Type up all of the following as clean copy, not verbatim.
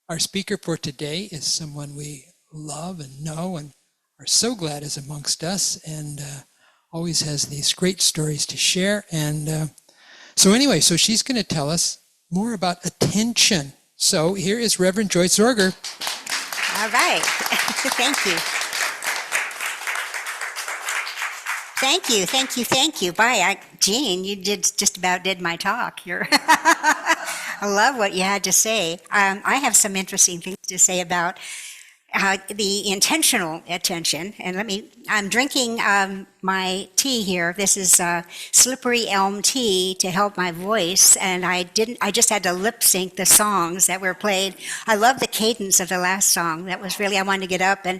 Our speaker for today is someone we love and know and are so glad is amongst us, and always has these great stories to share. And so she's going to tell us more about attention. So here is Reverend Joyce Zorger. All right. Thank you. Thank you. Bye. Jean, you just about did my talk. I love what you had to say. I have some interesting things to say about the intentional attention. And I'm drinking my tea here. This is slippery elm tea to help my voice. And I just had to lip sync the songs that were played. I love the cadence of the last song. That was really, I wanted to get up and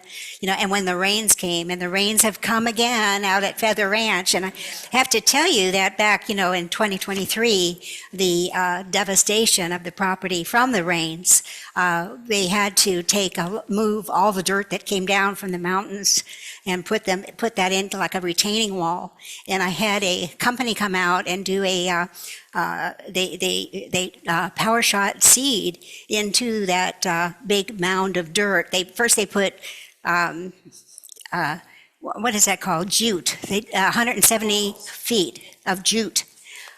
when the rains came, and the rains have come again out at Feather Ranch. And I have to tell you that back, in 2023, the devastation of the property from the rains, they had to move all the dirt that came down from the mountains and put that into like a retaining wall. And I had a company come out and do they power shot seed into that big mound of dirt. First they put what is that called? Jute. 170 feet of jute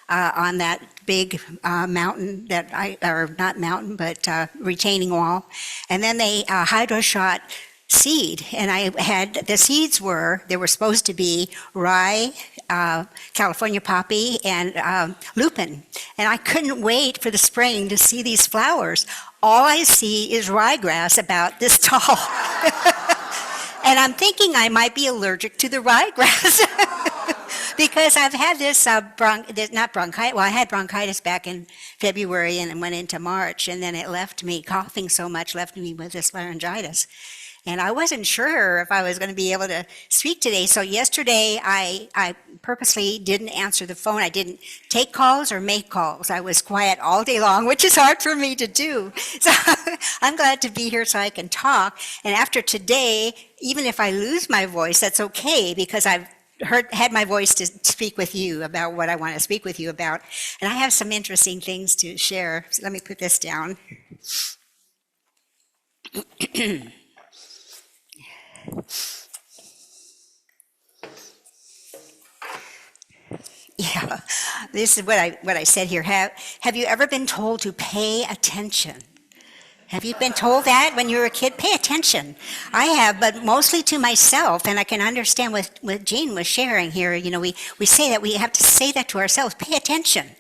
on that big mountain retaining wall. And then they hydro shot seed. And the seeds were supposed to be rye, California poppy, and lupin. And I couldn't wait for the spring to see these flowers. All I see is ryegrass about this tall. And I'm thinking I might be allergic to the ryegrass. Because I've had I had bronchitis back in February and it went into March, and then it left me coughing so much, left me with this laryngitis. And I wasn't sure if I was going to be able to speak today. So yesterday I purposely didn't answer the phone. I didn't take calls or make calls. I was quiet all day long, which is hard for me to do. So I'm glad to be here so I can talk. And after today, even if I lose my voice, that's okay, because I've had my voice to speak with you about what I want to speak with you about. And I have some interesting things to share. So let me put this down. Yeah, this is what I said here. Have you ever been told to pay attention? Have you been told that when you were a kid? Pay attention. I have, but mostly to myself, and I can understand what Jean was sharing here. We say that, we have to say that to ourselves, pay attention.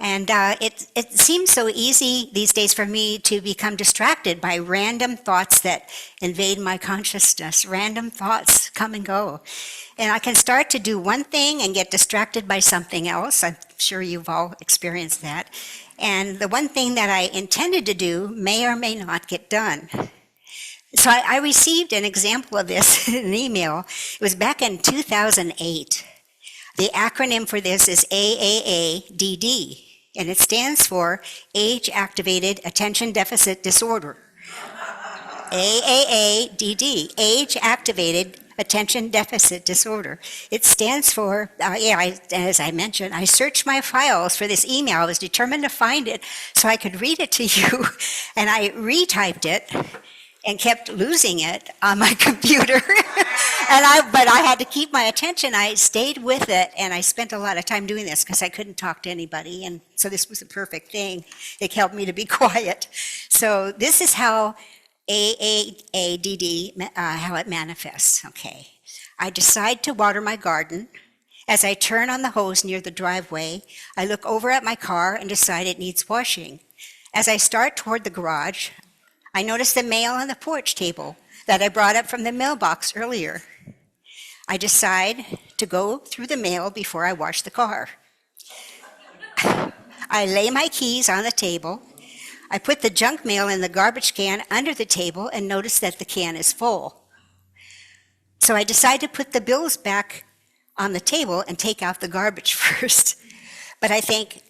And it seems so easy these days for me to become distracted by random thoughts that invade my consciousness. Random thoughts come and go. And I can start to do one thing and get distracted by something else. I'm sure you've all experienced that. And the one thing that I intended to do may or may not get done. So I received an example of this in an email. It was back in 2008. The acronym for this is AAADD, and it stands for Age-Activated Attention Deficit Disorder. AAADD, Age-Activated Attention Deficit Disorder. It stands for, as I mentioned, I searched my files for this email. I was determined to find it so I could read it to you, and I retyped it and kept losing it on my computer. But I had to keep my attention. I stayed with it, and I spent a lot of time doing this because I couldn't talk to anybody, and so this was a perfect thing. It helped me to be quiet. So this is how AAADD, how it manifests. Okay. I decide to water my garden. As I turn on the hose near the driveway, I look over at my car and decide it needs washing. As I start toward the garage, I notice the mail on the porch table that I brought up from the mailbox earlier. I decide to go through the mail before I wash the car. I lay my keys on the table. I put the junk mail in the garbage can under the table and notice that the can is full. So I decide to put the bills back on the table and take out the garbage first. But I think,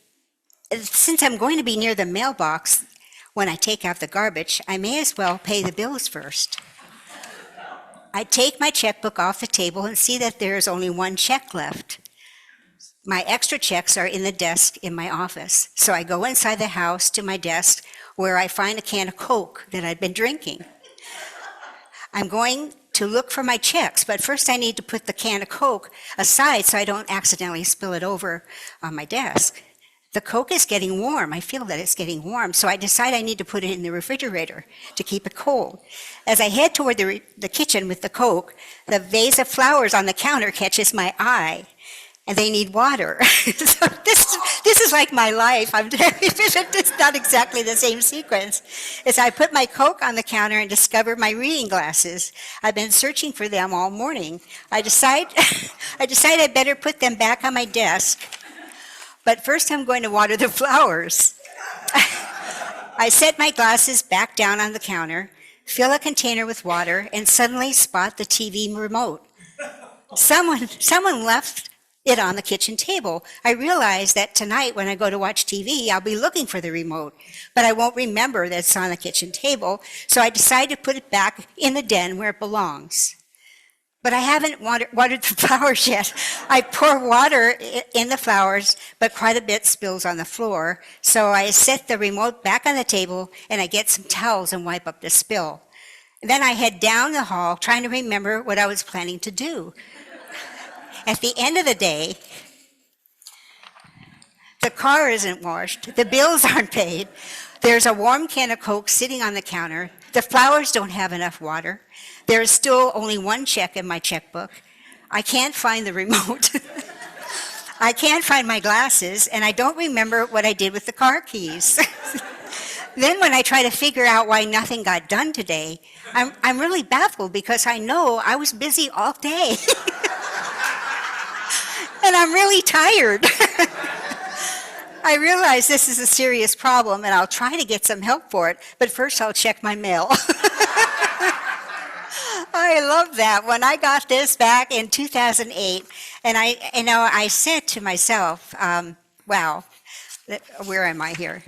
since I'm going to be near the mailbox when I take out the garbage, I may as well pay the bills first. I take my checkbook off the table and see that there is only one check left. My extra checks are in the desk in my office. So I go inside the house to my desk where I find a can of Coke that I'd been drinking. I'm going to look for my checks, but first I need to put the can of Coke aside so I don't accidentally spill it over on my desk. The Coke is getting warm. I feel that it's getting warm, so I decide I need to put it in the refrigerator to keep it cold. As I head toward the kitchen with the Coke, the vase of flowers on the counter catches my eye, and they need water. So this is like my life. It's not exactly the same sequence. As I put my Coke on the counter and discover my reading glasses, I've been searching for them all morning. I decide I better put them back on my desk. But first I'm going to water the flowers. I set my glasses back down on the counter, fill a container with water, and suddenly spot the TV remote. Someone left it on the kitchen table. I realize that tonight when I go to watch TV, I'll be looking for the remote, but I won't remember that it's on the kitchen table, so I decide to put it back in the den where it belongs. But I haven't watered the flowers yet. I pour water in the flowers, but quite a bit spills on the floor. So I set the remote back on the table and I get some towels and wipe up the spill. Then I head down the hall trying to remember what I was planning to do. At the end of the day, the car isn't washed, the bills aren't paid, there's a warm can of Coke sitting on the counter, the flowers don't have enough water, there is still only one check in my checkbook, I can't find the remote, I can't find my glasses, and I don't remember what I did with the car keys. Then when I try to figure out why nothing got done today, I'm really baffled because I know I was busy all day. And I'm really tired. I realize this is a serious problem and I'll try to get some help for it, but first I'll check my mail. I love that. When I got this back in 2008, and I said to myself, wow, where am I here?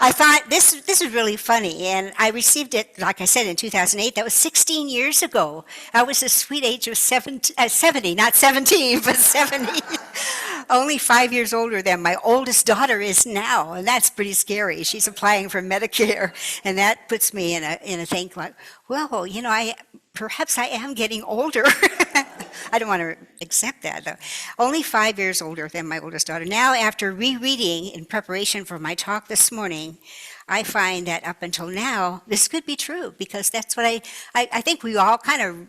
I thought this is really funny, and I received it, like I said, in 2008. That was 16 years ago. I was the sweet age of 70, not 17, but 70. Only 5 years older than my oldest daughter is now, and that's pretty scary. She's applying for Medicare, and that puts me in a think like, well, perhaps I am getting older. I don't want to accept that, though. Only 5 years older than my oldest daughter. Now, after rereading in preparation for my talk this morning, I find that up until now, this could be true, because that's what I think we all kind of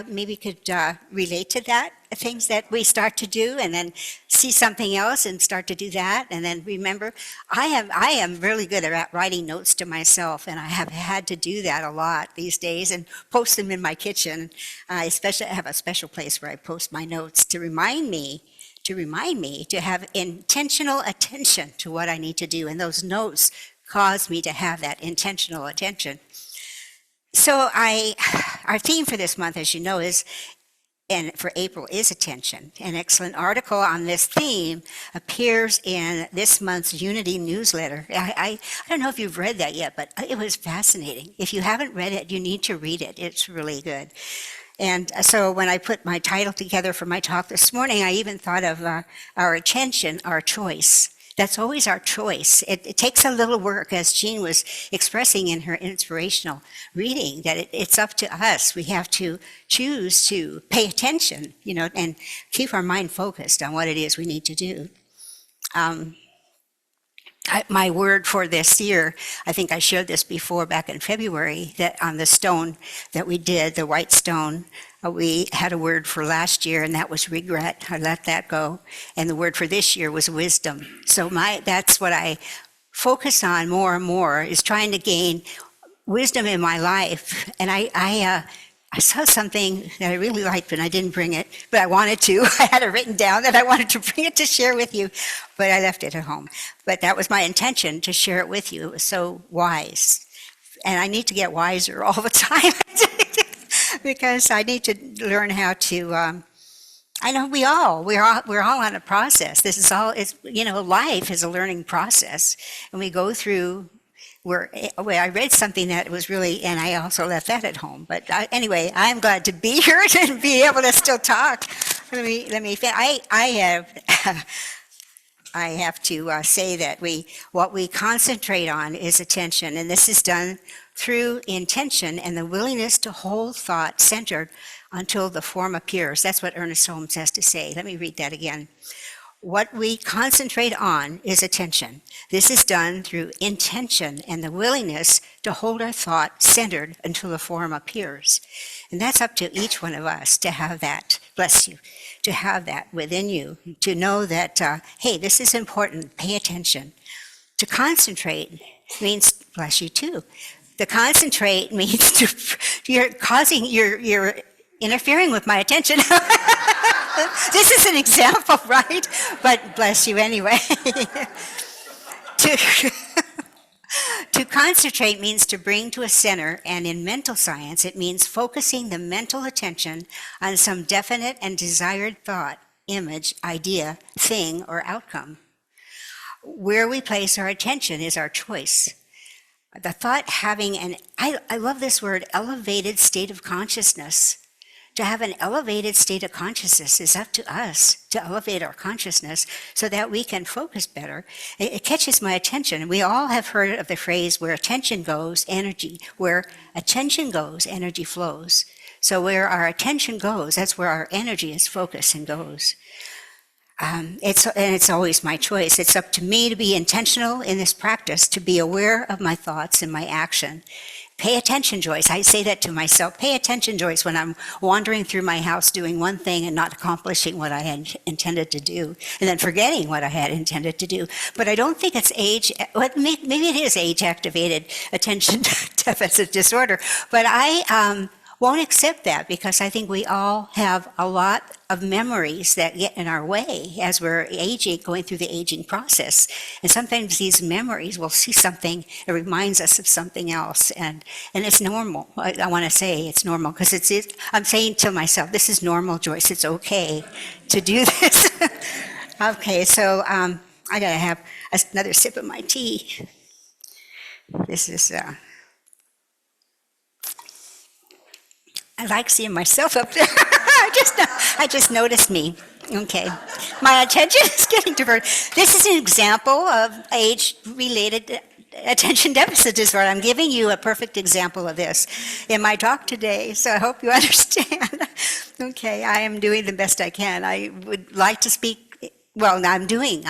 maybe could relate to that, things that we start to do and then see something else and start to do that and then remember. I am really good at writing notes to myself, and I have had to do that a lot these days and post them in my kitchen. I especially have a special place where I post my notes to remind me to have intentional attention to what I need to do, and those notes cause me to have that intentional attention. So our theme for this month, as you know, and for April is attention. An excellent article on this theme appears in this month's Unity newsletter. I don't know if you've read that yet, but it was fascinating. If you haven't read it, you need to read it. It's really good. And so when I put my title together for my talk this morning, I even thought of our attention, our choice. That's always our choice. It takes a little work, as Jean was expressing in her inspirational reading, that it's up to us. We have to choose to pay attention, and keep our mind focused on what it is we need to do. My word for this year, I think I shared this before back in February, that on the stone that we did, the white stone, we had a word for last year, and that was regret. I let that go. And the word for this year was wisdom. So that's what I focus on more and more, is trying to gain wisdom in my life. And I saw something that I really liked, and I didn't bring it, but I wanted to. I had it written down that I wanted to bring it to share with you, but I left it at home. But that was my intention, to share it with you. It was so wise. And I need to get wiser all the time. Because I need to learn how to, I know we're all on a process. This is all, life is a learning process. And we go through I read something that was really, and I also left that at home. But anyway, I'm glad to be here and be able to still talk. I have to say that what we concentrate on is attention, and this is done through intention and the willingness to hold thought centered until the form appears. That's what Ernest Holmes has to say. Let me read that again. What we concentrate on is attention. This is done through intention and the willingness to hold our thought centered until the form appears. And that's up to each one of us to have that, bless you, to have that within you, to know that, hey, this is important, pay attention. To concentrate means, bless you too, to concentrate means you're interfering with my attention. This is an example, right? But bless you anyway. To concentrate means to bring to a center, and in mental science, it means focusing the mental attention on some definite and desired thought, image, idea, thing, or outcome. Where we place our attention is our choice. The thought having I love this word, elevated state of consciousness. To have an elevated state of consciousness is up to us to elevate our consciousness so that we can focus better. It catches my attention. We all have heard of the phrase, where attention goes, energy. Where attention goes, energy flows. So where our attention goes, that's where our energy is focused and goes. It's always my choice. It's up to me to be intentional in this practice, to be aware of my thoughts and my action. Pay attention, Joyce. I say that to myself. Pay attention, Joyce, when I'm wandering through my house doing one thing and not accomplishing what I had intended to do, and then forgetting what I had intended to do. But I don't think it's maybe it is age-activated attention deficit disorder, but I won't accept that, because I think we all have a lot of memories that get in our way as we're aging, going through the aging process. And sometimes these memories, we'll see something, it reminds us of something else, and it's normal. I want to say it's normal, because I'm saying to myself, this is normal, Joyce, it's okay to do this. Okay, so I gotta have another sip of my tea. This is... I like seeing myself up there. I just noticed me. Okay. My attention is getting diverted. This is an example of age-related attention deficit disorder. I'm giving you a perfect example of this in my talk today, so I hope you understand. Okay, I am doing the best I can. I would like to speak. Well, I'm doing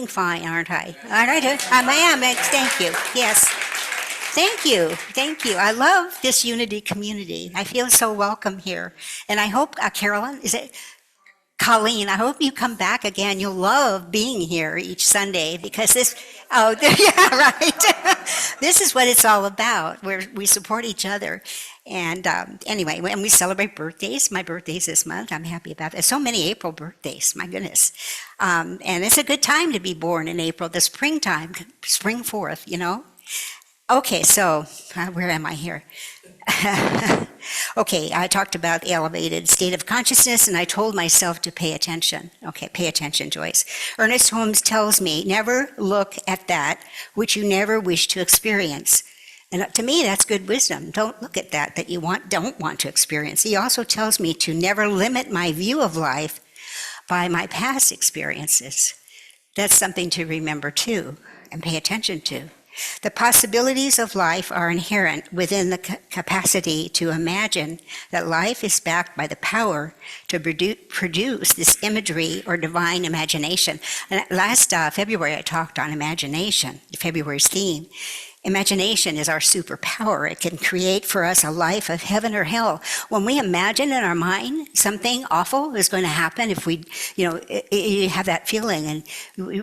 fine, aren't I? Aren't I? I am. Thank you. Yes. Thank you. I love this Unity community. I feel so welcome here. And I hope, Colleen, I hope you come back again. You'll love being here each Sunday, because yeah, right. This is what it's all about, where we support each other. And anyway, when we celebrate birthdays, my birthday's this month. I'm happy about that. So many April birthdays, my goodness. And it's a good time to be born in April, the springtime, spring forth, you know. Okay, so where am I here? Okay, I talked about the elevated state of consciousness, and I told myself to pay attention. Okay, pay attention, Joyce. Ernest Holmes tells me, never look at that which you never wish to experience. And to me, that's good wisdom. Don't look at that you don't want to experience. He also tells me to never limit my view of life by my past experiences. That's something to remember too, and pay attention to. The possibilities of life are inherent within the capacity to imagine that life is backed by the power to produce this imagery or divine imagination. And last February, I talked on imagination, February's theme. Imagination is our superpower. It can create for us a life of heaven or hell. When we imagine in our mind something awful is going to happen, if we, you have that feeling, and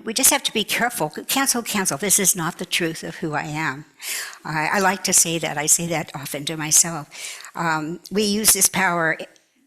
we just have to be careful. Cancel. This is not the truth of who I am. I like to say that. I say that often to myself. We use this power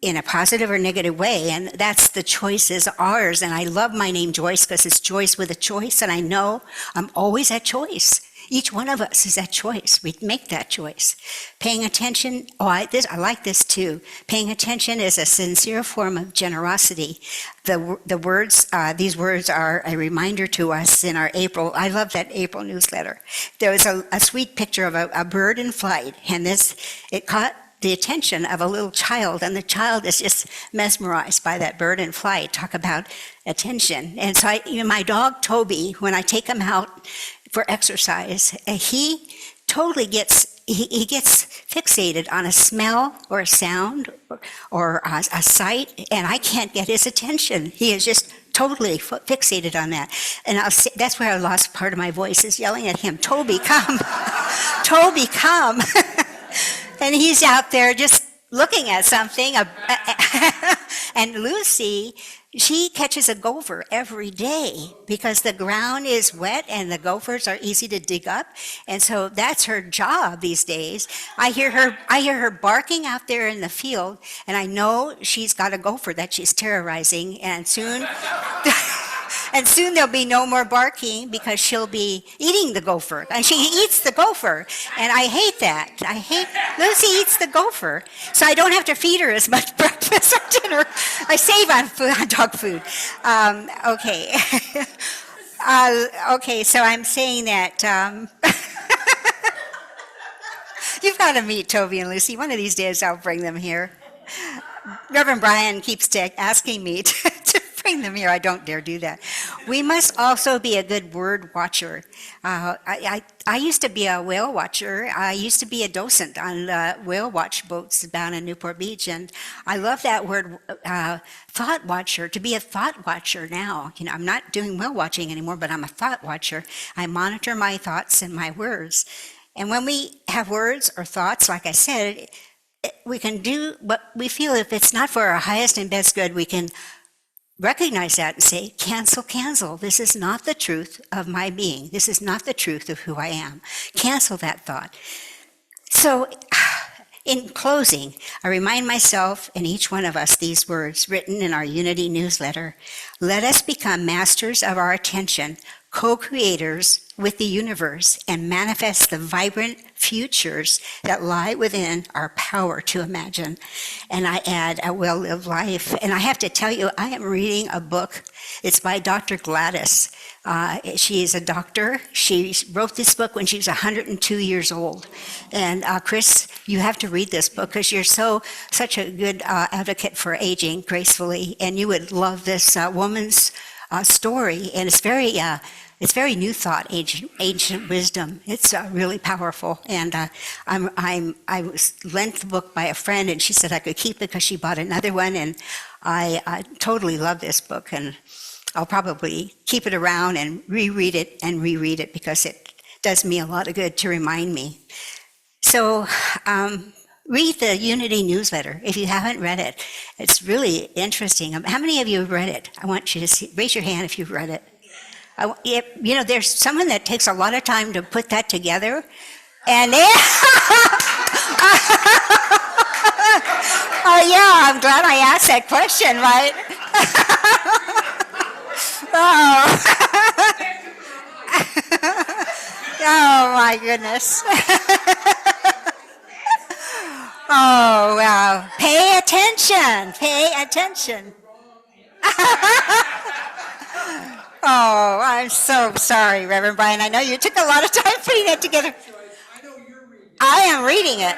in a positive or negative way, and that's the choice is ours. And I love my name Joyce, because it's Joyce with a choice, and I know I'm always at choice. Each one of us is that choice. We make that choice. Paying attention, I like this too. Paying attention is a sincere form of generosity. These words are a reminder to us in our April, I love that April newsletter. There was a sweet picture of a bird in flight, and it caught the attention of a little child, and the child is just mesmerized by that bird in flight. Talk about attention. And so my dog Toby, when I take him out for exercise, he totally gets fixated on a smell or a sound or a sight, and I can't get his attention. He is just totally fixated on that. And that's where I lost part of my voice, is yelling at him, Toby, come. Toby, come. And he's out there just looking at something. And Lucy, she catches a gopher every day because the ground is wet and the gophers are easy to dig up. And so that's her job these days. I hear her barking out there in the field, and I know she's got a gopher that she's terrorizing, and soon there'll be no more barking because she'll be eating the gopher. And she eats the gopher. And I hate that. Lucy eats the gopher. So I don't have to feed her as much breakfast or dinner. I save on dog food. Okay. Okay, so I'm saying that you've got to meet Toby and Lucy. One of these days I'll bring them here. Reverend Brian keeps asking me to bring them here. I don't dare do that. We must also be a good word watcher. I used to be a whale watcher. I used to be a docent on whale watch boats down in Newport Beach, and I love that word, thought watcher. To be a thought watcher now, I'm not doing whale watching anymore, but I'm a thought watcher. I monitor my thoughts and my words, and when we have words or thoughts, like I said, we can do what we feel. If it's not for our highest and best good, we can recognize that and say, cancel. This is not the truth of my being. This is not the truth of who I am. Cancel that thought. So in closing, I remind myself and each one of us these words written in our Unity newsletter. Let us become masters of our attention, co-creators with the universe, and manifest the vibrant futures that lie within our power to imagine. And I add a well-lived life. And I have to tell you, I am reading a book. It's by Dr. Gladys. She is a doctor. She wrote this book when she was 102 years old. And Chris, you have to read this book because you're such a good advocate for aging gracefully, and you would love this woman's story. And it's very new thought, ancient wisdom. It's really powerful. And I was lent the book by a friend, and she said I could keep it because she bought another one. And I totally love this book, and I'll probably keep it around and reread it because it does me a lot of good to remind me. So read the Unity newsletter if you haven't read it. It's really interesting. How many of you have read it? I want you to raise your hand if you've read it. There's someone that takes a lot of time to put that together, and oh yeah, I'm glad I asked that question, right? Oh my goodness. Oh wow, pay attention. Oh, I'm so sorry, Reverend Brian. I know you took a lot of time putting that together. I am reading it.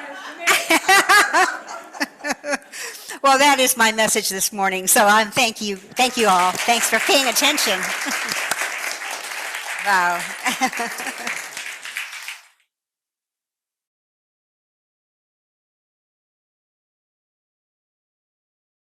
Well, that is my message this morning. So thank you all. Thanks for paying attention. Wow.